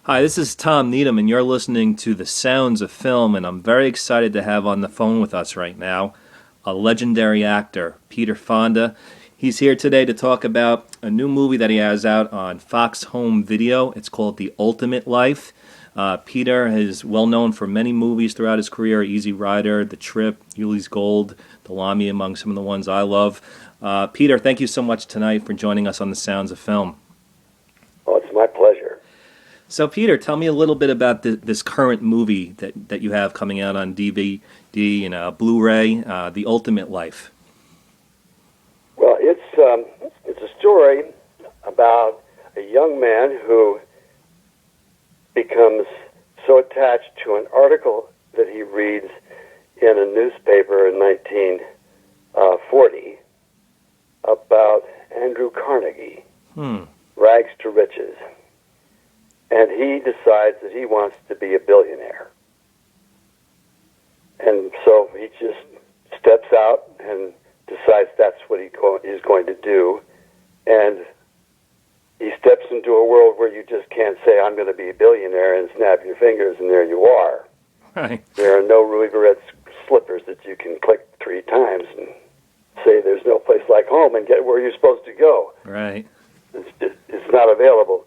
Hi, this is Tom Needham, and you're listening to The Sounds of Film, and I'm very excited to have on the phone with us right now a legendary actor, Peter Fonda. He's here today to talk about a new movie that he has out on Fox Home Video. It's called The Ultimate Life. Peter is well known for many movies throughout his career: Easy Rider, The Trip, Ulee's Gold, The Lamy, among some of the ones I love. Peter, thank you so much tonight for joining us on The Sounds of Film. Oh, it's my pleasure. So, Peter, tell me a little bit about this current movie that you have coming out on DVD and Blu-ray, The Ultimate Life. Well, it's a story about a young man who becomes so attached to an article that he reads in a newspaper in 1940 about Andrew Carnegie, rags to riches. And he decides that he wants to be a billionaire. And so he just steps out and decides that's what he's going to do. And he steps into a world where you just can't say, I'm going to be a billionaire, and snap your fingers, and there you are. Right. There are no Ruby Red slippers that you can click 3 times and say there's no place like home and get where you're supposed to go. Right. It's not available.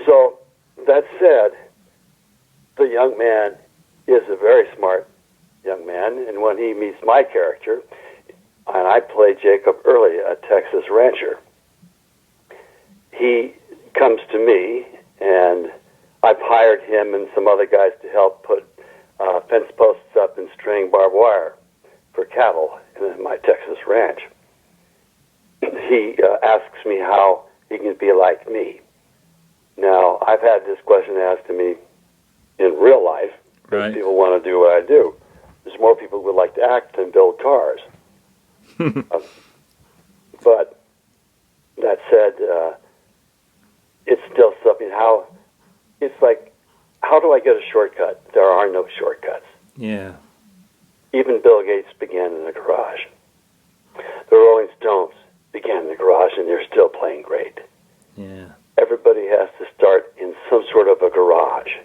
So, that said, the young man is a very smart young man, and when he meets my character, and I play Jacob Early, a Texas rancher, he comes to me, and I've hired him and some other guys to help put fence posts up and string barbed wire for cattle in my Texas ranch. He asks me how he can be like me. Now, I've had this question asked to me in real life. Right. People want to do what I do. There's more people who would like to act than build cars. But that said, it's still something. It's like, how do I get a shortcut? There are no shortcuts. Yeah. Even Bill Gates began in a garage. The Rolling Stones began in a garage, and they're still playing great. Yeah. Everybody has to start in some sort of a garage.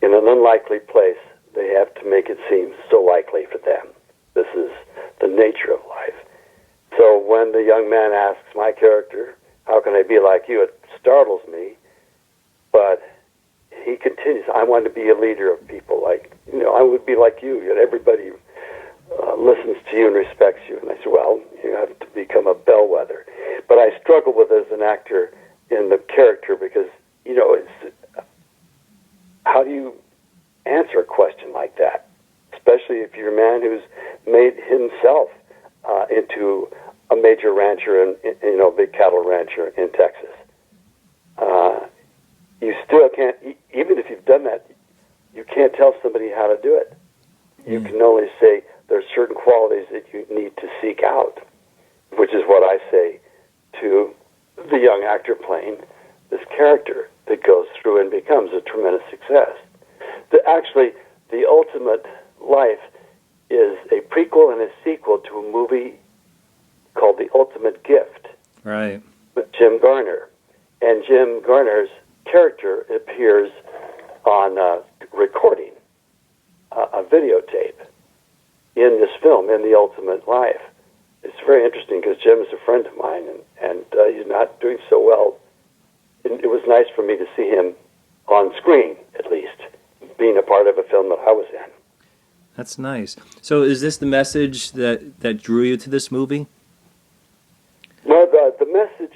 In an unlikely place, they have to make it seem so likely for them. This is the nature of life. So when the young man asks my character, how can I be like you, it startles me. But he continues, I want to be a leader of people. I would be like you. Yet everybody listens to you and respects you. And I said, well, you have to become a bellwether. But I struggle with it as an actor in the character because, it's how do you answer a question like that? Especially if you're a man who's made himself into a major rancher and, big cattle rancher in Texas. You still can't, even if you've done that, you can't tell somebody how to do it. You can only say there's certain qualities that you need to seek out, which is what I say to the young actor playing this character that goes through and becomes a tremendous success. Actually, The Ultimate Life is a prequel and a sequel to a movie called The Ultimate Gift. Right. With Jim Garner. And Jim Garner's character appears on recording a videotape in this film, in The Ultimate Life. It's very interesting because Jim is a friend of mine, and he's not doing so well. It was nice for me to see him on screen, at least, being a part of a film that I was in. That's nice. So is this the message that drew you to this movie? No, the message,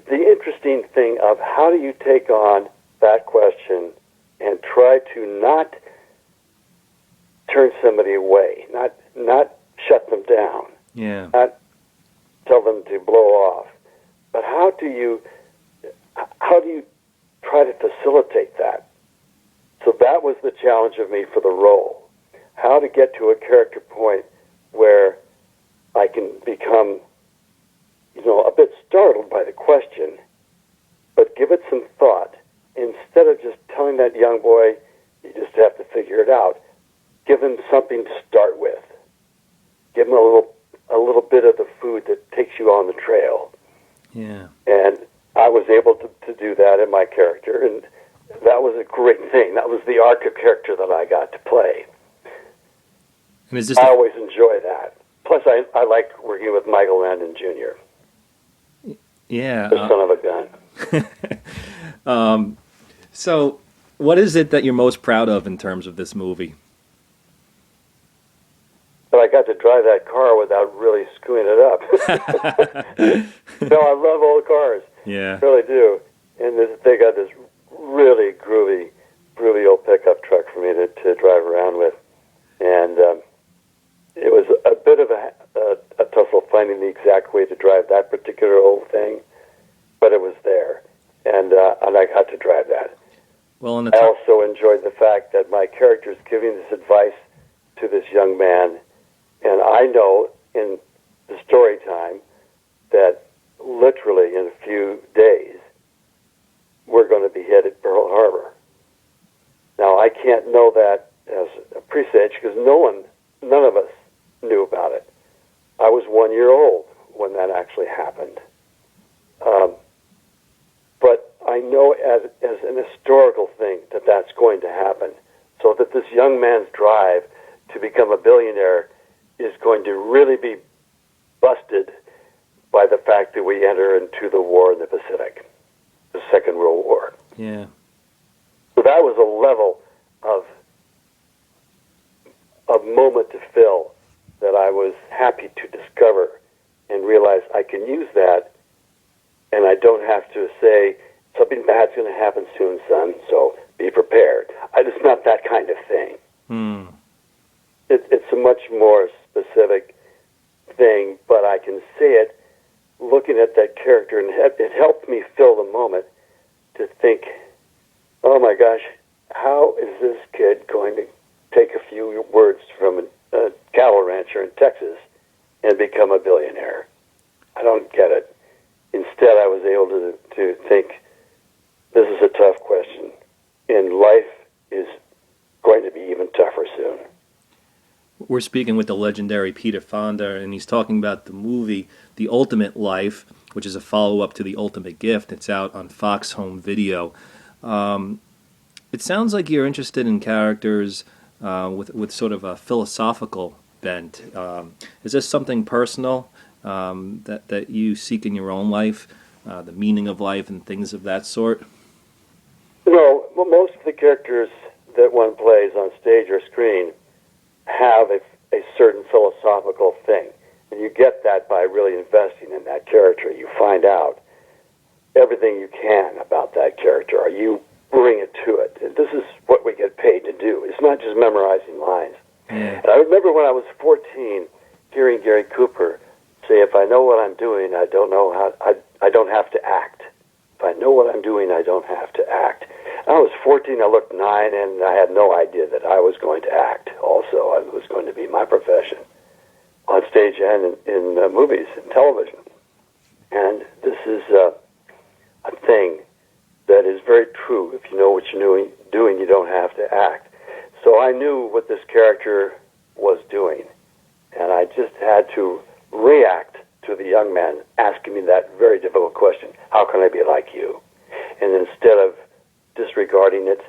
the interesting thing of how do you take on that question and try to not turn somebody away, not shut them down, not tell them to blow off, but how do you try to facilitate that? So that was the challenge of me for the role, how to get to a character point where I can become, a bit startled by the question, but give it some thought. Instead of just telling that young boy, you just have to figure it out, give him something to start with. Give him a little bit of the food that takes you on the trail. Yeah. And I was able to do that in my character, and that was a great thing. That was the arc of character that I got to play. And is this I always enjoy that. Plus, I like working with Michael Landon Jr. Yeah. The son of a gun. So, what is it that you're most proud of in terms of this movie? But I got to drive that car without really screwing it up. No, I love old cars. Yeah. I really do. And they got this really groovy old pickup truck for me to drive around with. And it was a bit of a tussle finding the exact way to drive that particular old thing, but it was there. And I got to drive that. Well, I also enjoyed the fact that my character is giving this advice to this young man, and I know in the story time that literally in a few days we're going to be headed Pearl Harbor. Now, I can't know that as a presage because none of us knew about it. I was 1 year old when that actually happened. But I know as an historical thing that that's going to happen, so that this young man's drive to become a billionaire is going to really be busted by the fact that we enter into the war in the Pacific, the Second World War. Yeah. So that was a level of moment to fill that I was happy to discover and realize I can use that, and I don't have to say, something bad's going to happen soon, son, so be prepared. It's not that kind of thing. It's a much more specific thing, but I can say it looking at that character, and it helped me fill the moment to think, oh my gosh, how is this kid going to take a few words from a cattle rancher in Texas and become a billionaire? I don't get it. Instead, I was able to think, this is a tough question, and life is going to be even tougher soon. We're speaking with the legendary Peter Fonda, and he's talking about the movie The Ultimate Life, which is a follow-up to The Ultimate Gift. It's out on Fox Home Video. It sounds like you're interested in characters with sort of a philosophical bent. Is this something personal that you seek in your own life, the meaning of life and things of that sort? Well, most of the characters that one plays on stage or screen have a certain philosophical thing. And you get that by really investing in that character. You find out everything you can about that character, or you bring it to it. And this is what we get paid to do. It's not just memorizing lines. Yeah. And I remember when I was 14 hearing Gary Cooper say, if I know what I'm doing, I don't have to act. If I know what I'm doing, I don't have to act. I was 14, I looked 9, and I had no idea that I was going to act. Also, it was going to be my profession, on stage and in movies and television. And this is a thing that is very true. If you know what you're doing, you don't have to act. So I knew what this character was doing, and I just had to react to the young man asking me that very difficult question, how can I be like you? And instead of disregarding it,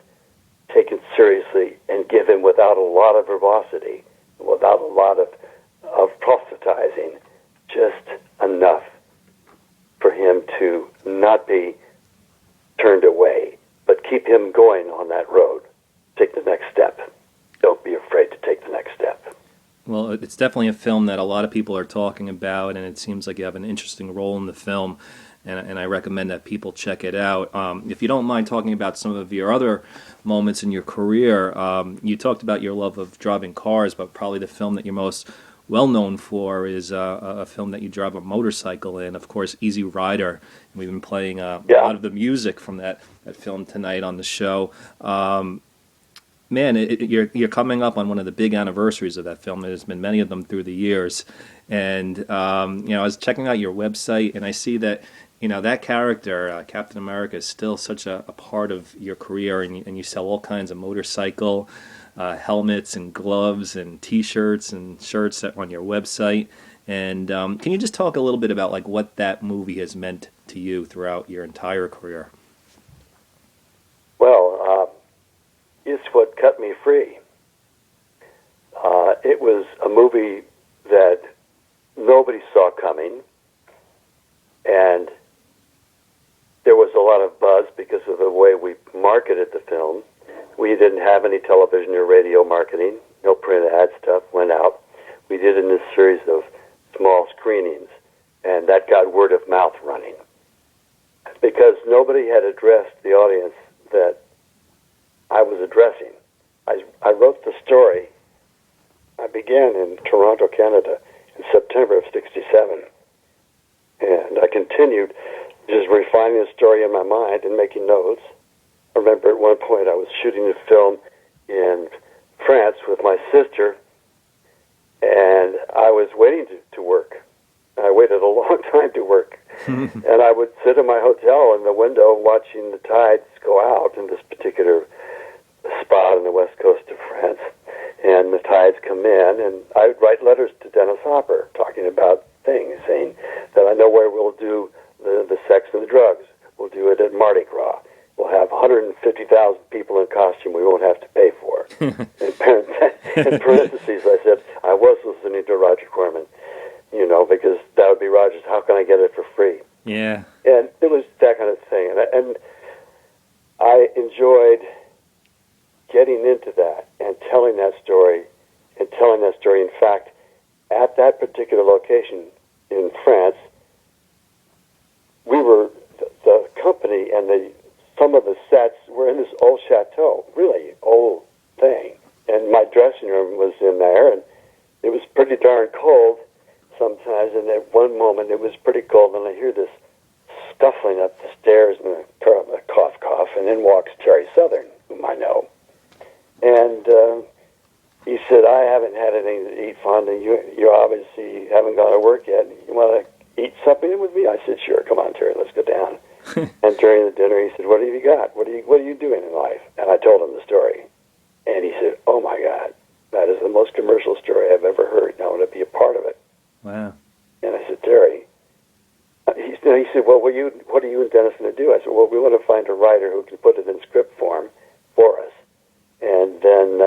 take it seriously and give him without a lot of verbosity, without a lot of proselytizing, just enough for him to not be turned away, but keep him going on that road. Take the next step. Don't be afraid to take the next step. Well, it's definitely a film that a lot of people are talking about, and it seems like you have an interesting role in the film, and I recommend that people check it out. If you don't mind talking about some of your other moments in your career, you talked about your love of driving cars, but probably the film that you're most well known for is a film that you drive a motorcycle in, of course, Easy Rider. We've been playing a lot of the music from that film tonight on the show. Man, you're coming up on one of the big anniversaries of that film. There's been many of them through the years, and I was checking out your website, and I see that that character, Captain America, is still such a part of your career, and you sell all kinds of motorcycle helmets and gloves and T-shirts and shirts on your website. And can you just talk a little bit about like what that movie has meant to you throughout your entire career? Well, it's what cut me free. It was a movie that nobody saw coming, and there was a lot of buzz because of the way we marketed the film. We didn't have any television or radio marketing. No print ad stuff went out. We did it in a series of small screenings, and that got word of mouth running. Because nobody had addressed the audience that I was addressing. I wrote the story. I began in Toronto, Canada in September of '67. And I continued just refining the story in my mind and making notes. I remember at one point I was shooting a film in France with my sister, and I was waiting to work. I waited a long time to work. And I would sit in my hotel in the window watching the tides go out in this particular spot on the west coast of France. And the tides come in, and I would write letters to Dennis Hopper talking about things, saying that I know where we'll do the sex and the drugs. We'll do it at Mardi Gras. We'll have 150,000 people in costume we won't have to pay for. In parentheses, I said, I was listening to Roger Corman, because that would be Roger's, how can I get it for free? Yeah. And it was that kind of thing. And I enjoyed getting into that and telling that story. In fact, at that particular location in France, we were, the company and some of the sets were in this old chateau, really old thing. And my dressing room was in there, and it was pretty darn cold sometimes. And at one moment, it was pretty cold, and I hear this scuffling up the stairs, and a cough, and in walks Terry Southern, whom I know. And he said, I haven't had anything to eat, Fonda. You obviously haven't gone to work yet. You want to eat something with me? I said, sure, come on, Terry, let's go down. And during the dinner, he said, what have you got? What are you doing in life? And I told him the story. And he said, oh, my God, that is the most commercial story I've ever heard. I want to be a part of it. Wow. And I said, Terry, he said, well, what are you and Dennis going to do? I said, well, we want to find a writer who can put it in script form for us. And then,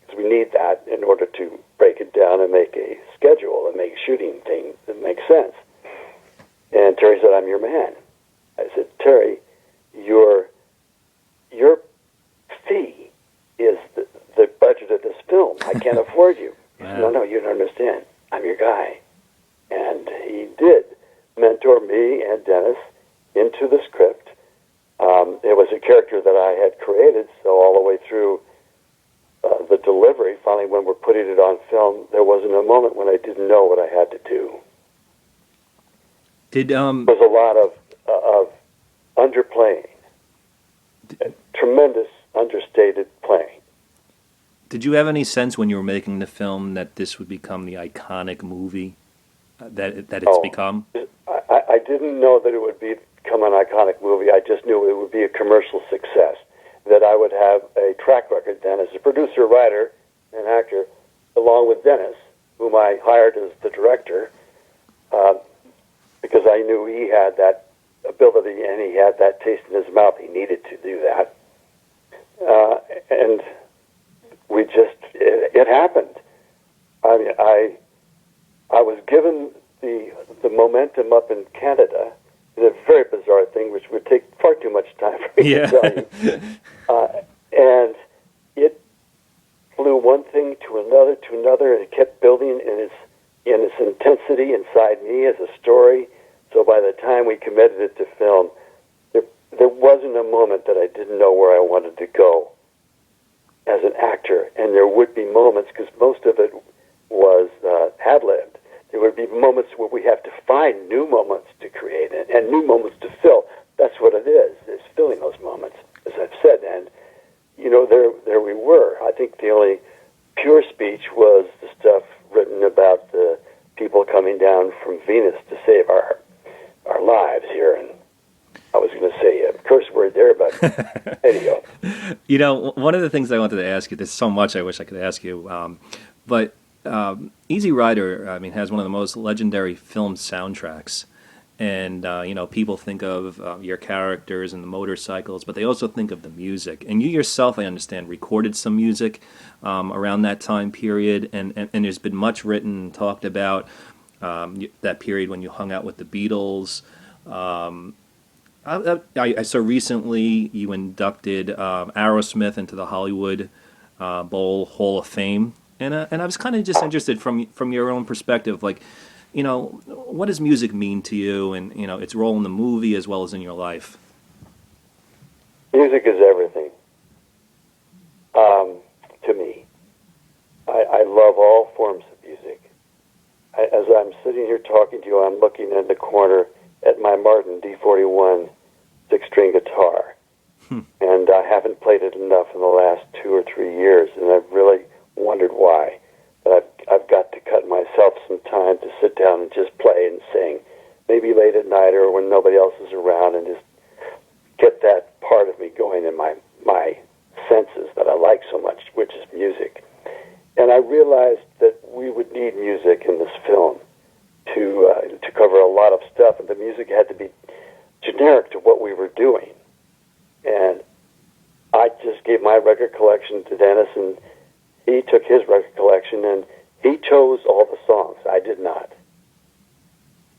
because we need that in order to break it down and make a schedule and make shooting things that make sense. And Terry said, I'm your man. I said, Terry, your fee is the budget of this film. I can't afford you. He said, no, you don't understand. I'm your guy. And he did mentor me and Dennis into the script. It was a character that I had created, so all the way through the delivery, finally when we're putting it on film, there wasn't a moment when I didn't know what I had to do. There was a lot of underplaying, tremendous understated playing. Did you have any sense when you were making the film that this would become the iconic movie that it's become? I didn't know that it would become an iconic movie. I just knew it would be a commercial success, that I would have a track record then as a producer, writer, and actor, along with Dennis, whom I hired as the director, because I knew he had that ability and he had that taste in his mouth. He needed to do that. And we just, it happened. I mean, I was given the momentum up in Canada. It's a very bizarre thing, which would take far too much time for me to tell you. And it flew one thing to another, and it kept building in its intensity inside me as a story. So by the time we committed it to film, there wasn't a moment that I didn't know where I wanted to go as an actor. And there would be moments, because most of it was ad-libbed. There would be moments where we have to find new moments to create and new moments to fill. That's what it is filling those moments, as I've said. And, there we were. I think the only pure speech was the stuff written about the people coming down from Venus to save our lives here. And I was going to say a curse word there, but there you go. One of the things I wanted to ask you, there's so much I wish I could ask you, but Easy Rider, I mean, has one of the most legendary film soundtracks. And, people think of your characters and the motorcycles, but they also think of the music. And you yourself, I understand, recorded some music around that time period. And there's been much written and talked about that period when you hung out with the Beatles. I saw recently you inducted Aerosmith into the Hollywood Bowl Hall of Fame. And I was kind of just interested from your own perspective, like, what does music mean to you, and its role in the movie as well as in your life? Music is everything to me. I love all forms of music. As I'm sitting here talking to you, I'm looking in the corner at my Martin D41 six-string guitar, and I haven't played it enough in the last 2 or 3 years, and I've really wondered why. But I've got to cut myself some time to sit down and just play and sing, maybe late at night or when nobody else is around, and just get that part of me going in my senses that I like so much, which is music. And I realized that we would need music in this film to cover a lot of stuff, and the music had to be generic to what we were doing. And I just gave my record collection to Dennis, and he took his record collection, and he chose all the songs. I did not.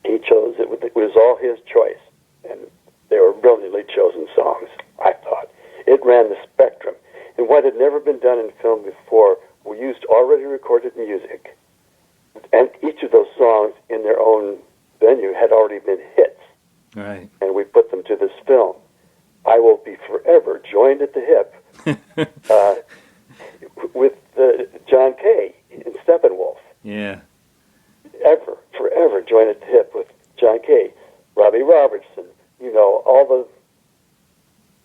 He chose it. It was all his choice, and they were brilliantly chosen songs, I thought. It ran the spectrum. And what had never been done in film before, we used already recorded music, and each of those songs in their own venue had already been hits. Right. And we put them to this film. I will be forever joined at the hip with John Kay in Steppenwolf. Yeah. Forever joined at the hip with John Kay, Robbie Robertson, all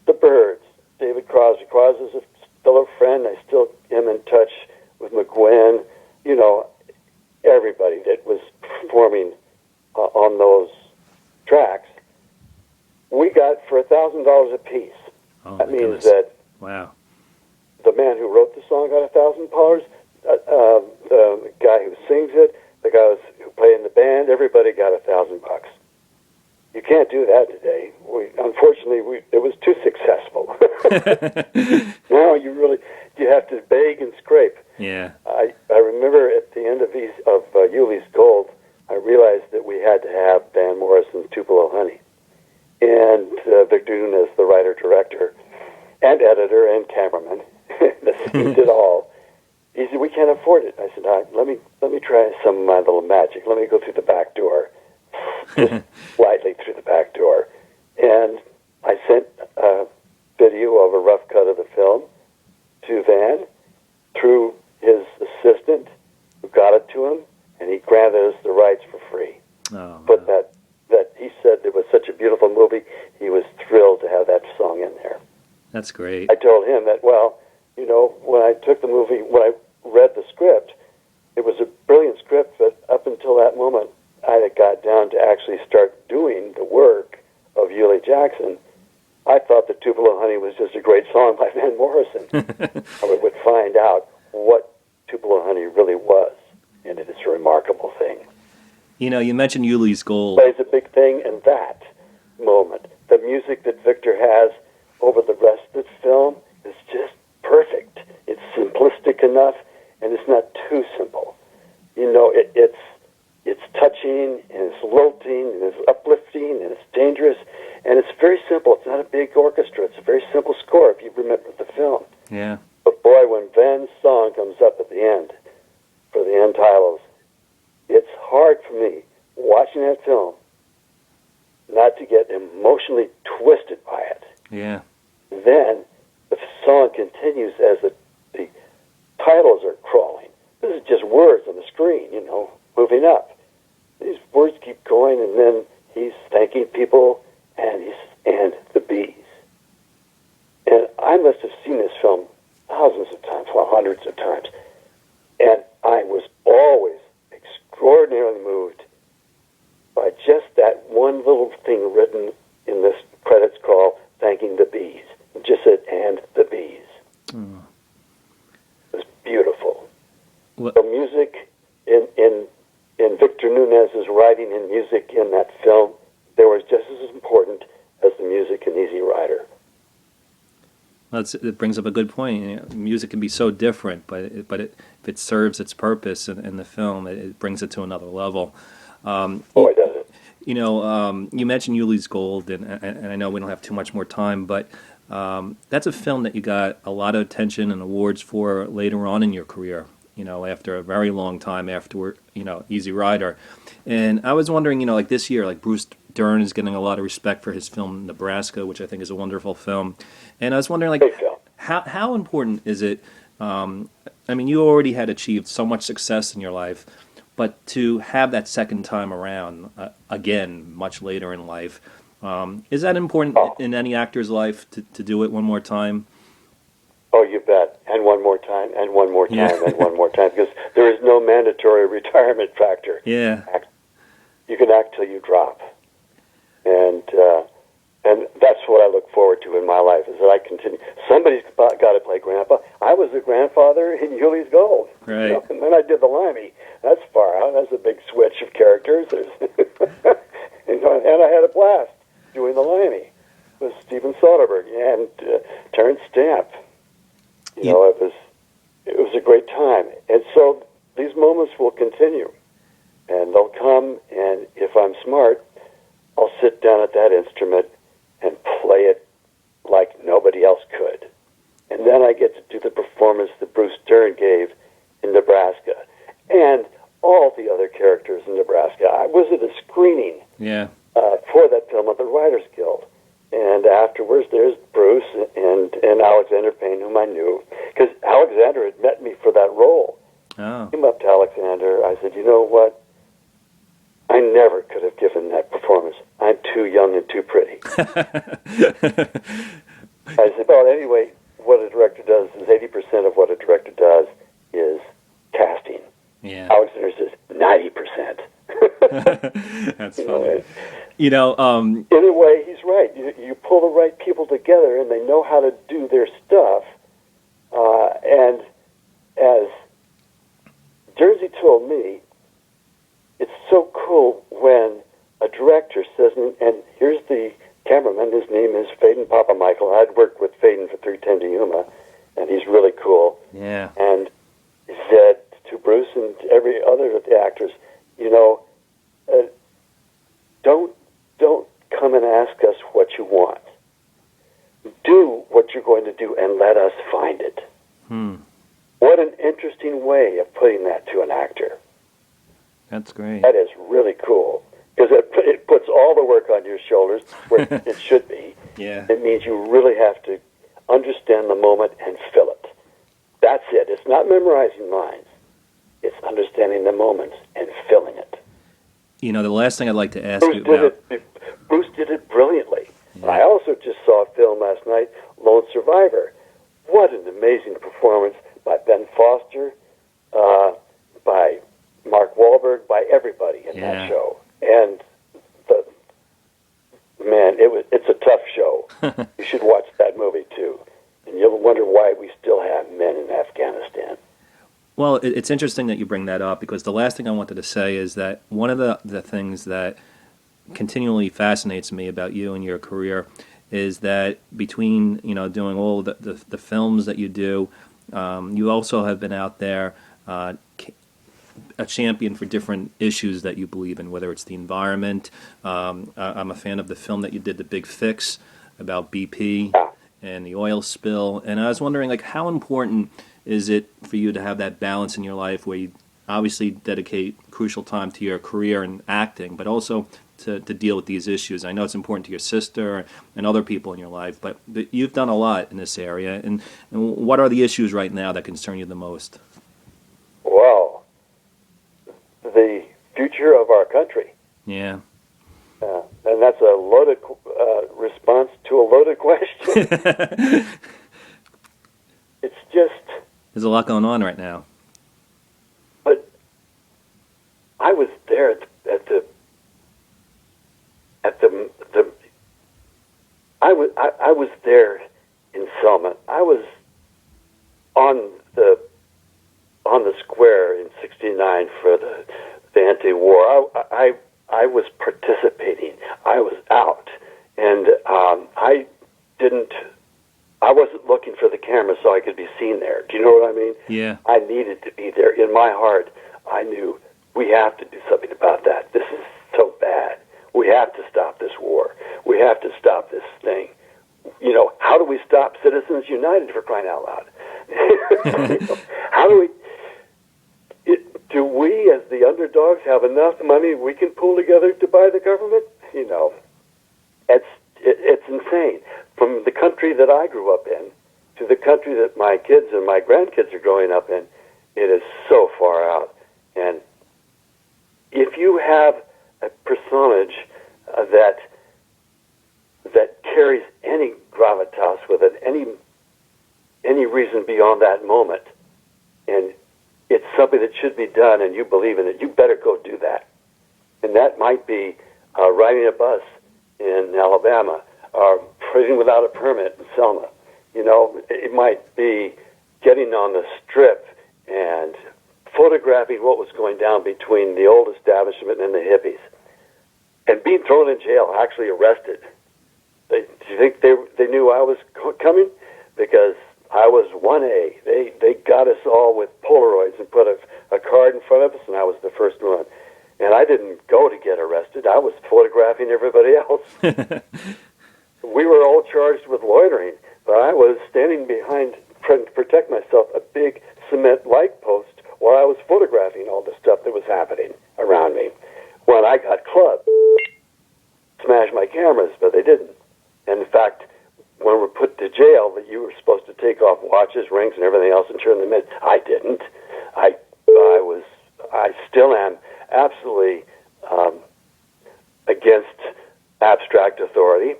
the Byrds, David Crosby. Crosby's still a friend. I still am in touch with McGuinn. Everybody that was performing on those tracks, we got for $1,000 a piece. Oh, that means goodness. that wow. The man who wrote the song got $1,000. The guy who sings it, the guy who played in the band, everybody got $1,000. You can't do that today. Unfortunately, it was too successful. Now you have to beg and scrape. Yeah. I remember at the end of Ulee's Gold, I realized that we had to have Van Morrison's Tupelo Honey, and Victor Nunez, the writer-director, and editor and cameraman, he did all. He said, "We can't afford it." I said, "Let me try some of my little magic. Let me go through the back door." Just lightly through the back door. And I sent a video of a rough cut of the film to Van through his assistant, who got it to him, and he granted us the rights for free. Oh, But that he said it was such a beautiful movie, he was thrilled to have that song in there. that's great. I told him that, when I took the movie, when I read the script, it was a brilliant script, but up until that moment, I had got down to actually start doing the work of Ulee Jackson. I thought that Tupelo Honey was just a great song by Van Morrison. I would find out what Tupelo Honey really was, and it is a remarkable thing. You mentioned Ulee's Gold. Plays a big thing in that moment. The music that Victor has over the rest of the film is just perfect. It's simplistic enough, and it's not too simple. It's touching, and it's lilting, and it's uplifting, and it's dangerous, and it's very simple. It's not a big orchestra. It's a very simple score, if you remember the film. Yeah. But boy, when Van's song comes up at the end, for the end titles, it's hard for me, watching that film, not to get emotionally twisted by it. Yeah. Then the song continues as the titles are crawling. This is just words on the screen, moving up. These words keep going, and then he's thanking people, and the bees. And I must have seen this film thousands of times, well, hundreds of times, and I was always extraordinarily moved by just that one little thing written in this credits call, thanking the bees. It just said, "and the bees." It was beautiful. What? The music It brings up a good point. You know, music can be so different, but if it serves its purpose in the film, it brings it to another level. It does. You know, you mentioned Ulee's Gold, and I know we don't have too much more time, but that's a film that you got a lot of attention and awards for later on in your career. You know, after a very long time after, you know, Easy Rider. And I was wondering, you know, like this year, like Bruce Dern is getting a lot of respect for his film Nebraska, which I think is a wonderful film. And I was wondering, like, how important is it? I mean, you already had achieved so much success in your life, but to have that second time around, again, much later in life, is that important in any actor's life to do it one more time? Oh, you bet. And one more time, and one more time, and one more time, because there is no mandatory retirement factor. Yeah. You can act till you drop. And that's what I look forward to in my life, is that I continue. Somebody's got to play Grandpa. I was the grandfather in Ulee's Gold. Right. You know? And then I did the Limey. That's far out. That's a big switch of characters. and I had a blast doing the Limey with Steven Soderbergh and Terrence Stamp. You know, it was a great time. And so these moments will continue. And they'll come, and if I'm smart, I'll sit down at that instrument and play it like nobody else could. And then I get to do the performance that Bruce Dern gave in Nebraska. And all the other characters in Nebraska. I was at a screening for that film at the Writers Guild. And afterwards, there's Bruce and Alexander Payne, whom I knew, because Alexander had met me for that role. Oh. I came up to Alexander. I said, you know what? I never could have given that performance. I'm too young and too pretty. I said, well, anyway, what a director does is 80% of what a director does is casting. Yeah. Alexander says 90%. That's funny. You know, in a way, he's right. You pull the right people together, and they know how to do their stuff. And as Jersey told me, it's so cool when a director says, and here's the cameraman, his name is Faden Papamichael. I'd worked with Faden for 310 to Yuma, and he's really cool. Yeah. And he said to Bruce and every other of the actors, you know, don't come and ask us what you want. Do what you're going to do and let us find it. What an interesting way of putting that to an actor. That's great. That is really cool, because it puts all the work on your shoulders where it should be. Yeah. It means you really have to understand the moment and fill it. That's it. It's not memorizing lines. It's understanding the moment and filling it. You know, the last thing I'd like to ask you about... Bruce did it brilliantly. Yeah. I also just saw a film last night, Lone Survivor. What an amazing performance by Ben Foster, by Mark Wahlberg, by everybody in that show. And it's a tough show. You should watch that movie too. And you'll wonder why we still have men in Afghanistan. Well, it's interesting that you bring that up, because the last thing I wanted to say is that one of the things that continually fascinates me about you and your career is that between, you know, doing all the films that you do, you also have been out there a champion for different issues that you believe in, whether it's the environment. I'm a fan of the film that you did, The Big Fix, about BP and the oil spill. And I was wondering, like, how important is it for you to have that balance in your life where you obviously dedicate crucial time to your career and acting, but also to deal with these issues? I know it's important to your sister and other people in your life, but you've done a lot in this area. And what are the issues right now that concern you the most? Well, the future of our country. Yeah. And that's a loaded response to a loaded question. It's just... There's a lot going on right now. But I was there at the I was there in Selma. I was on the square in '69 for the anti-war. I was participating. I was out, and I I wasn't looking for the camera so I could be seen there. Do you know what I mean? Yeah. I needed to be there. In my heart, I knew we have to do something about that. This is so bad. We have to stop this war. We have to stop this thing. You know, how do we stop Citizens United, for crying out loud? How do we... Do we, as the underdogs, have enough money we can pull together to buy the government? You know, it's insane. From the country that I grew up in to the country that my kids and my grandkids are growing up in, it is so far out. And if you have a personage that carries any gravitas with it, any reason beyond that moment, and it's something that should be done and you believe in it, you better go do that. And that might be riding a bus in Alabama or trading without a permit in Selma. You know, it might be getting on the strip and photographing what was going down between the old establishment and the hippies. And being thrown in jail, actually arrested. Do you think they knew I was coming? Because I was 1A. They got us all with Polaroids and put a card in front of us, and I was the first one. And I didn't go to get arrested. I was photographing everybody else. We were all charged with loitering, but I was standing behind, trying to protect myself, a big cement light post while I was photographing all the stuff that was happening around me. When I got clubbed, smashed my cameras, but they didn't. And in fact, when we're put to jail, that you were supposed to take off watches, rings, and everything else and turn them in. I didn't. I still am absolutely against abstract authority,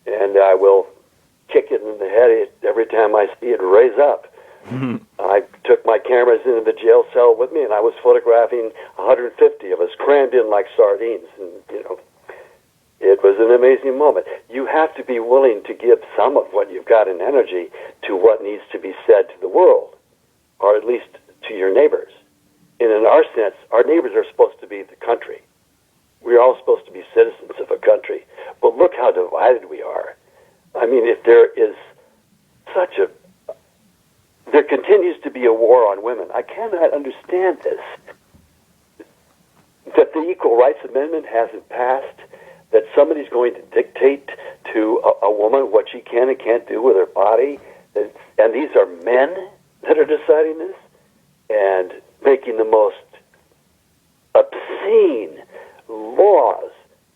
and I will kick it in the head every time I see it raise up. I took my cameras into the jail cell with me, and I was photographing 150 of us crammed in like sardines, and you know. It was an amazing moment. You have to be willing to give some of what you've got in energy to what needs to be said to the world, or at least to your neighbors. And in our sense, our neighbors are supposed to be the country. We're all supposed to be citizens of a country. But look how divided we are. I mean, if there is there continues to be a war on women. I cannot understand this. That the Equal Rights Amendment hasn't passed, that somebody's going to dictate to a woman what she can and can't do with her body, and these are men that are deciding this and making the most obscene laws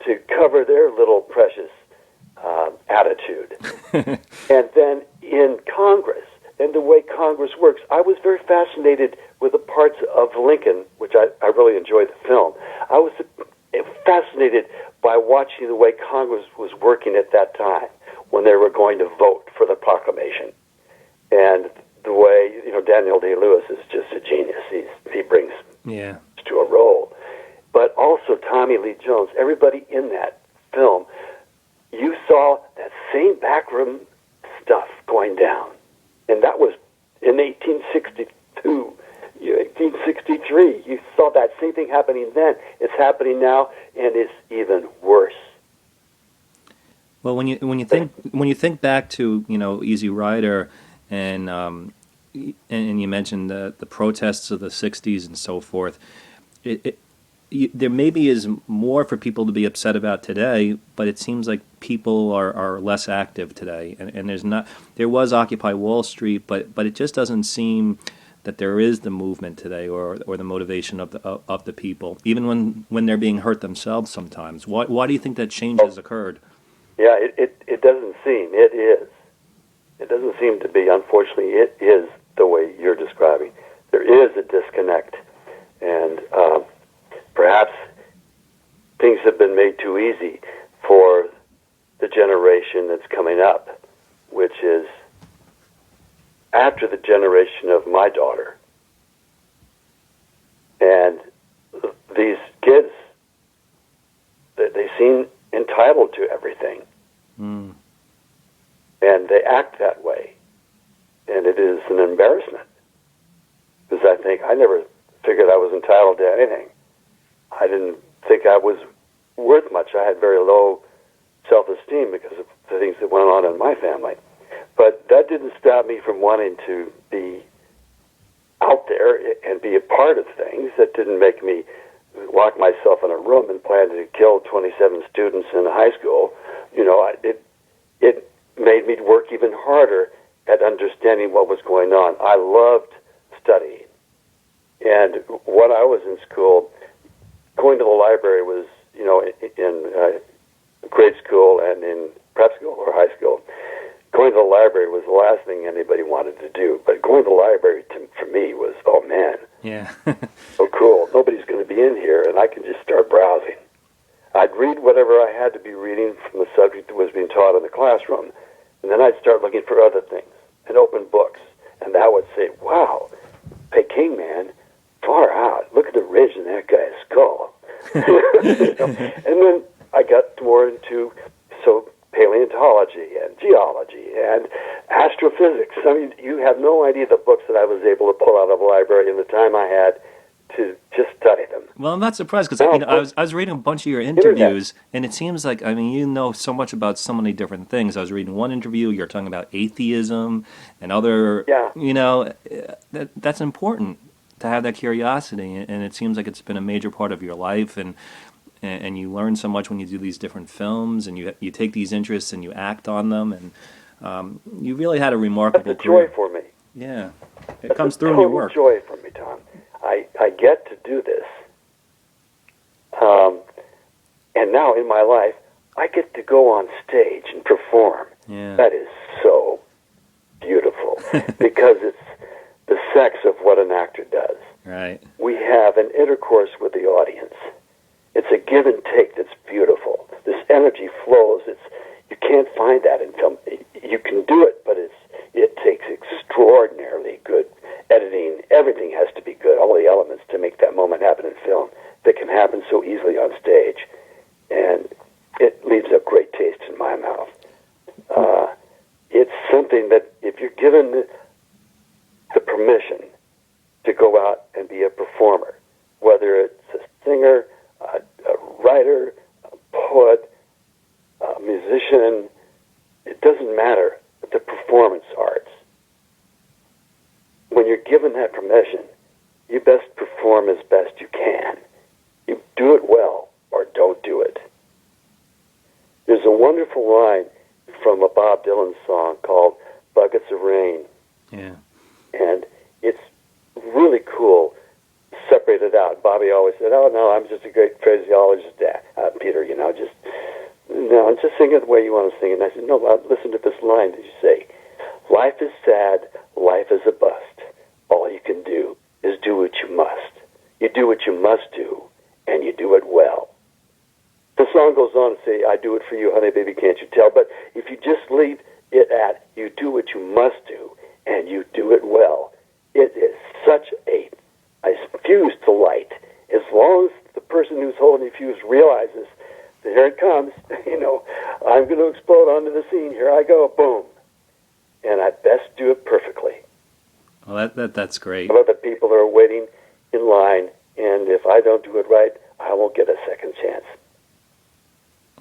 to cover their little precious attitude. And then in Congress, and the way Congress works, I was very fascinated with the parts of Lincoln, which I really enjoyed the film. I was fascinated by watching the way Congress was working at that time when they were going to vote for the proclamation. And the way, you know, Daniel Day-Lewis is just a genius. He brings to a role. But also Tommy Lee Jones, everybody in that film, you saw that same backroom stuff going down. And that was in 1862. 1863, you saw that same thing happening then. It's happening now, and it's even worse. Well, when you think back to, you know, Easy Rider, and you mentioned the protests of the '60s and so forth, there maybe is more for people to be upset about today, but it seems like people are less active today, and there was Occupy Wall Street, but it just doesn't seem that there is the movement today, or the motivation of the people, even when they're being hurt themselves sometimes. Why do you think that change has occurred? Yeah, it doesn't seem. It is. It doesn't seem to be. Unfortunately, it is the way you're describing. There is a disconnect, and perhaps things have been made too easy for the generation that's coming up, which is after the generation of my daughter. And these kids, they seem entitled to everything. And they act that way. And it is an embarrassment. Because I think I never figured I was entitled to anything. I didn't think I was worth much. I had very low self-esteem because of the things that went on in my family. But that didn't stop me from wanting to be out there and be a part of things. That didn't make me lock myself in a room and plan to kill 27 students in a high school. It made me work even harder at understanding what was going on. I loved studying. And when I was in school, going to the library was, in grade school and in prep school or high school, going to the library was the last thing anybody wanted to do. But going to the library, for me, was, oh, man, Yeah. so cool. Nobody's going to be in here, and I can just start browsing. I'd read whatever I had to be reading from the subject that was being taught in the classroom, and then I'd start looking for other things and open books, and that would say, wow, Peking man, far out. Look at the ridge in that guy's skull. And then I got more into paleontology and geology and astrophysics. I mean, you have no idea the books that I was able to pull out of the library in the time I had to just study them. Well, I'm not surprised because I was reading a bunch of your interviews, and it seems like, you know so much about so many different things. I was reading one interview, you're talking about atheism and other, that's important to have that curiosity, and it seems like it's been a major part of your life, and you learn so much when you do these different films, and you take these interests and you act on them, and you really had a remarkable That's a career. joy for me. Yeah, it comes through in your work. Joy for me, Tom. I get to do this, and now in my life, I get to go on stage and perform. Yeah. That is so beautiful because it's the sex of what an actor does. Right. We have an intercourse with the audience. It's a give and take that's beautiful. This energy flows. You can't find that in film. You can do it, but it takes extraordinarily good editing. Everything has to be good, all the elements to make that moment happen in film that can happen so easily on stage. And it leaves a great taste in my mouth. It's something that if you're given the permission to go out and be a performer, whether it's a singer, a writer, a poet, a musician, it doesn't matter, the performance arts. When you're given that permission, you best perform as best you can. You do it well or don't do it. There's a wonderful line from a Bob Dylan song called Buckets of Rain. Yeah. And it's really cool, separated out. Bobby always said, oh, no, I'm just a great phraseologist, Peter, just sing it the way you want to sing it. And I said, no, listen to this line that you say. Life is sad, life is a bust. All you can do is do what you must. You do what you must do, and you do it well. The song goes on to say, I do it for you, honey, baby, can't you tell? But if you just leave it at, you do what you must do, and you do it well, it is such a fuse to light. As long as the person who's holding the fuse realizes that here it comes, I'm going to explode onto the scene. Here I go, boom. And I best do it perfectly. Well, that's great. Some other people are waiting in line, and if I don't do it right, I won't get a second chance.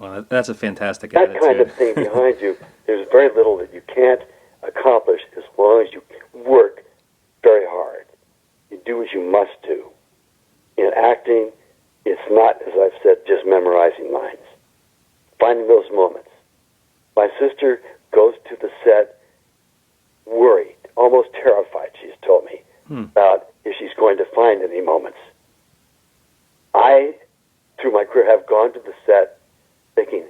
Well, that's a fantastic that attitude. kind of thing behind you, there's very little that you can't accomplish as long as you work very hard. You do what you must do. In acting, it's not, as I've said, just memorizing lines. Finding those moments. My sister goes to the set worried, almost terrified, she's told me, about if she's going to find any moments. I, through my career, have gone to the set thinking,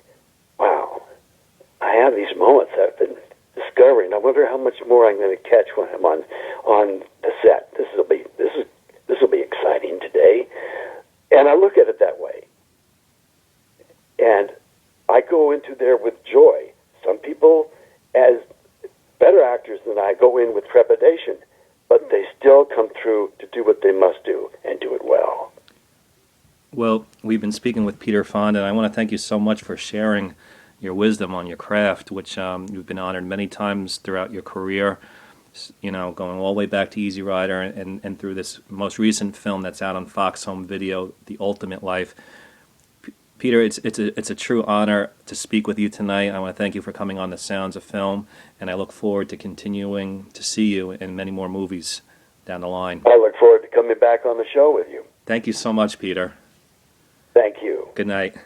wow, I have these moments I've been discovering. I wonder how much more I'm going to catch when I'm on the set. This will be exciting today. And I look at it that way. And I go into there with joy. Some people, as better actors than I, go in with trepidation, but they still come through to do what they must do and do it well. Well, we've been speaking with Peter Fonda, and I want to thank you so much for sharing your wisdom on your craft, which you've been honored many times throughout your career, going all the way back to Easy Rider and through this most recent film that's out on Fox Home Video, The Ultimate Life. Peter, it's a true honor to speak with you tonight. I want to thank you for coming on The Sounds of Film, and I look forward to continuing to see you in many more movies down the line. I look forward to coming back on the show with you. Thank you so much, Peter. Thank you. Good night.